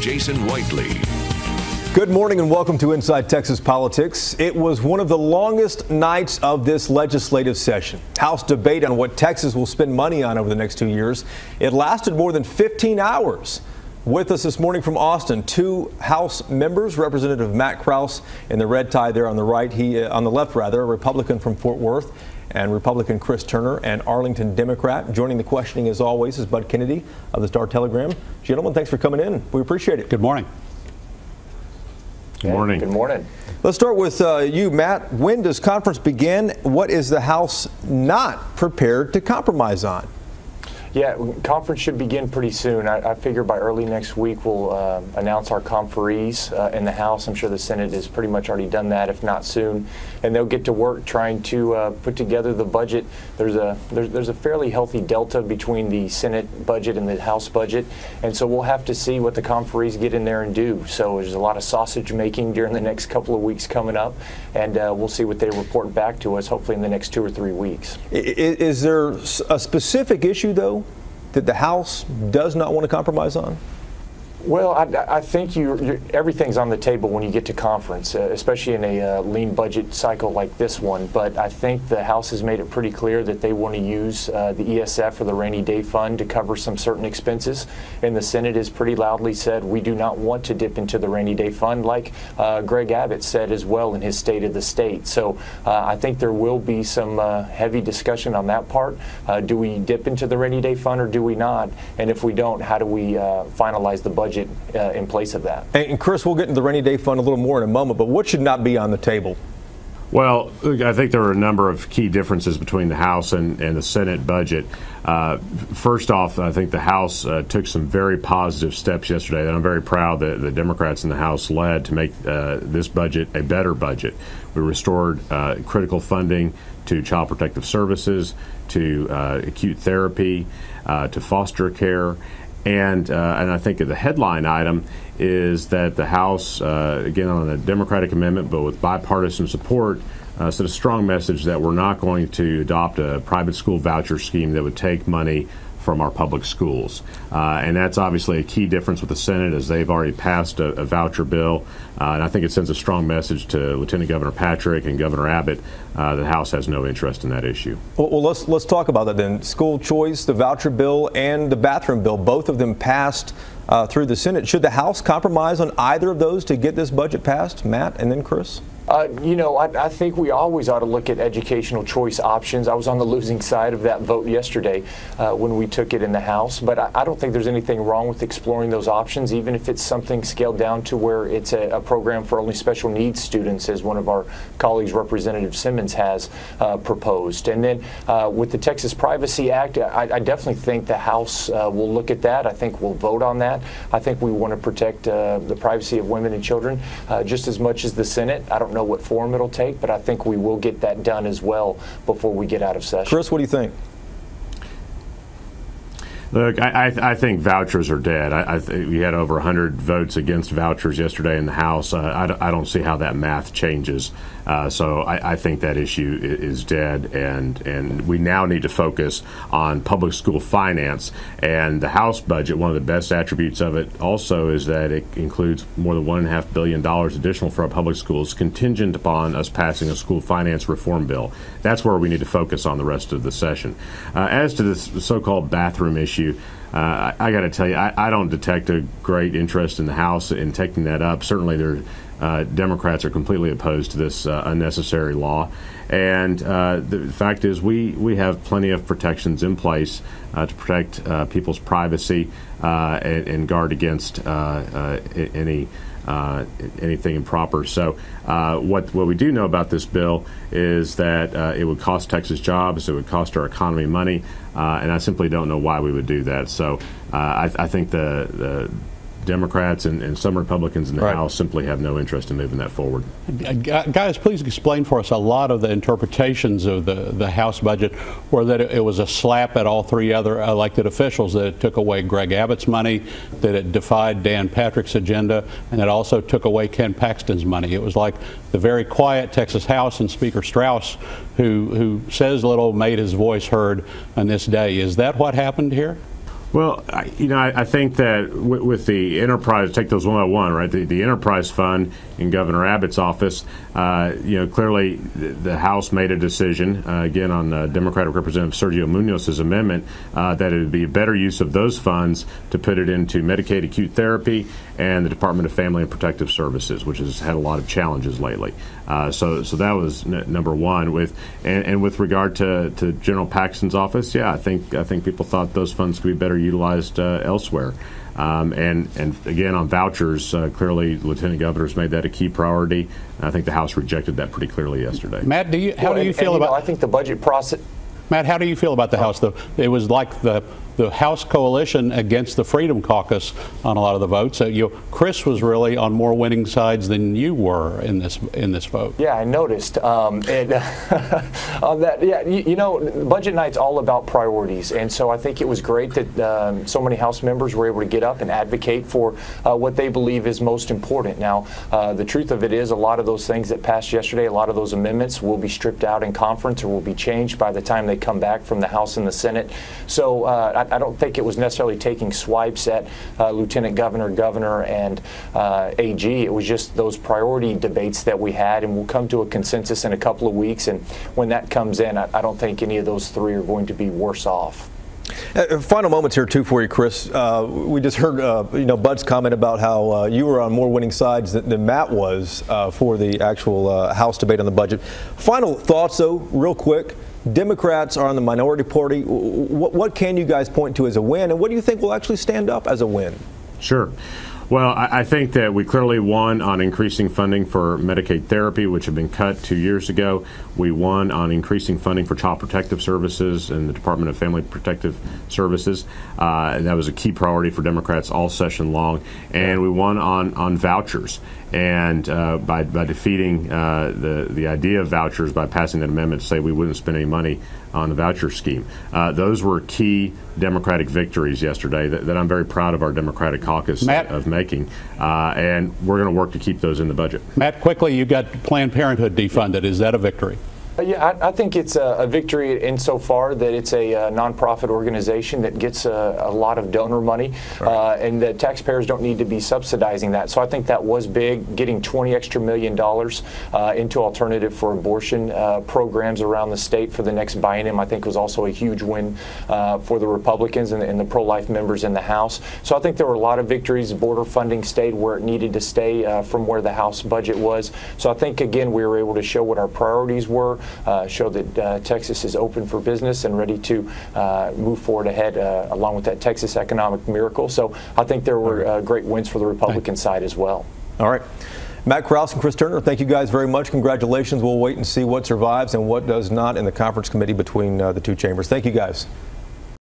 Jason Whiteley. Good morning and welcome to Inside Texas Politics. It was one of the longest nights of this legislative session. House debate on what Texas will spend money on over the next 2 years. It lasted more than 15 hours. With us this morning from Austin, two House members, Representative Matt Krause in the red tie there on the right, on the left rather, a Republican from Fort Worth, and Republican Chris Turner, and Arlington Democrat. Joining the questioning as always is Bud Kennedy of the Star-Telegram. Gentlemen, thanks for coming in. We appreciate it. Good morning. Good morning. Good morning. Let's start with you, Matt. When does conference begin? What is the House not prepared to compromise on? Yeah, conference should begin pretty soon. I figure by early next week we'll announce our conferees in the House. I'm sure the Senate has pretty much already done that, if not soon. And they'll get to work trying to put together the budget. There's a fairly healthy delta between the Senate budget and the House budget. And so we'll have to see what the conferees get in there and do. So there's a lot of sausage making during the next couple of weeks coming up. And we'll see what they report back to us, hopefully in the next 2 or 3 weeks. Is there a specific issue, though, that the House does not want to compromise on? Well, I think everything's on the table when you get to conference, especially in a lean budget cycle like this one. But I think the House has made it pretty clear that they want to use the ESF or the rainy day fund to cover some certain expenses. And the Senate has pretty loudly said we do not want to dip into the rainy day fund, like Greg Abbott said as well in his State of the State. So I think there will be some heavy discussion on that part. Do we dip into the rainy day fund or do we not? And if we don't, how do we finalize the budget in place of that? And Chris, we'll get into the rainy day fund a little more in a moment, but what should not be on the table? Well, I think there are a number of key differences between the House and the Senate budget. First off, I think the House took some very positive steps yesterday that I'm very proud that the Democrats in the House led to make this budget a better budget. We restored critical funding to Child Protective Services, to acute therapy, to foster care. And I think the headline item is that the House, again on a Democratic amendment, but with bipartisan support, sent a strong message that we're not going to adopt a private school voucher scheme that would take money from our public schools. And that's obviously a key difference with the Senate, as they've already passed a voucher bill. And I think it sends a strong message to Lieutenant Governor Patrick and Governor Abbott that the House has no interest in that issue. Well, let's talk about that then. School choice, the voucher bill, and the bathroom bill, both of them passed through the Senate. Should the House compromise on either of those to get this budget passed? Matt, and then Chris? I think we always ought to look at educational choice options. I was on the losing side of that vote yesterday when we took it in the House, but I don't think there's anything wrong with exploring those options, even if it's something scaled down to where it's a program for only special needs students, as one of our colleagues, Representative Simmons, has proposed. And then with the Texas Privacy Act, I definitely think the House will look at that. I think we'll vote on that. I think we want to protect the privacy of women and children just as much as the Senate. I don't know what form it'll take, but I think we will get that done as well before we get out of session. Chris, what do you think? Look, I think vouchers are dead. We had over 100 votes against vouchers yesterday in the House. I don't see how that math changes. So I think that issue is dead, and we now need to focus on public school finance. And the House budget, one of the best attributes of it also is that it includes more than $1.5 billion additional for our public schools, contingent upon us passing a school finance reform bill. That's where we need to focus on the rest of the session. As to this so-called bathroom issue, I got to tell you, I don't detect a great interest in the House in taking that up. Certainly, Democrats are completely opposed to this unnecessary law. And the fact is, we have plenty of protections in place to protect people's privacy and guard against anything improper. So what we do know about this bill is that it would cost Texas jobs, it would cost our economy money, and I simply don't know why we would do that. So I think the Democrats and some Republicans in the House simply have no interest in moving that forward. Guys, please explain for us a lot of the interpretations of the House budget, or that it was a slap at all three other elected officials, that it took away Greg Abbott's money, that it defied Dan Patrick's agenda, and it also took away Ken Paxton's money. It was like the very quiet Texas House and Speaker Strauss, who says little, made his voice heard on this day. Is that what happened here? Well, I think that with the enterprise, take those one by one, right? The enterprise fund in Governor Abbott's office, clearly the House made a decision, again on Democratic Representative Sergio Munoz's amendment, that it would be a better use of those funds to put it into Medicaid acute therapy and the Department of Family and Protective Services, which has had a lot of challenges lately. So that was number one. With regard to General Paxton's office, yeah, I think people thought those funds could be better utilized elsewhere. And again, on vouchers, clearly Lieutenant Governor's made that a key priority. I think the House rejected that pretty clearly yesterday. Matt, how do you feel about? I think the budget process. Matt, how do you feel about the House? It was like the House coalition against the Freedom Caucus on a lot of the votes. Chris was really on more winning sides than you were in this vote. Yeah, I noticed. On that, yeah, budget night's all about priorities, and so I think it was great that so many House members were able to get up and advocate for what they believe is most important. Now, the truth of it is, a lot of those things that passed yesterday, a lot of those amendments will be stripped out in conference or will be changed by the time they come back from the House and the Senate. So I don't think it was necessarily taking swipes at Lieutenant Governor, and AG. It was just those priority debates that we had, and we'll come to a consensus in a couple of weeks. And when that comes in, I don't think any of those three are going to be worse off. Final moments here, too, for you, Chris. We just heard, Bud's comment about how you were on more winning sides than Matt was for the actual House debate on the budget. Final thoughts, though, real quick. Democrats are on the minority party. What can you guys point to as a win, and what do you think will actually stand up as a win? Sure. Well, I think that we clearly won on increasing funding for Medicaid therapy, which had been cut 2 years ago. We won on increasing funding for Child Protective Services and the Department of Family Protective Services. And that was a key priority for Democrats all session long. And we won on vouchers. And by defeating the idea of vouchers, by passing that amendment to say we wouldn't spend any money on the voucher scheme. Those were key Democratic victories yesterday that I'm very proud of our Democratic caucus of making. And we're going to work to keep those in the budget. Matt, quickly, you got Planned Parenthood defunded. Is that a victory? Yeah, I think it's a victory insofar that it's a nonprofit organization that gets a lot of donor money, and the taxpayers don't need to be subsidizing that. So I think that was big. Getting $20 million into alternative for abortion programs around the state for the next biennium, I think was also a huge win for the Republicans and the pro-life members in the House. So I think there were a lot of victories. Border funding stayed where it needed to stay from where the House budget was. So I think, again, we were able to show what our priorities were. Show that Texas is open for business and ready to move forward ahead along with that Texas economic miracle. So I think there were great wins for the Republican side as well. All right. Matt Krause and Chris Turner, thank you guys very much. Congratulations. We'll wait and see what survives and what does not in the conference committee between the two chambers. Thank you, guys.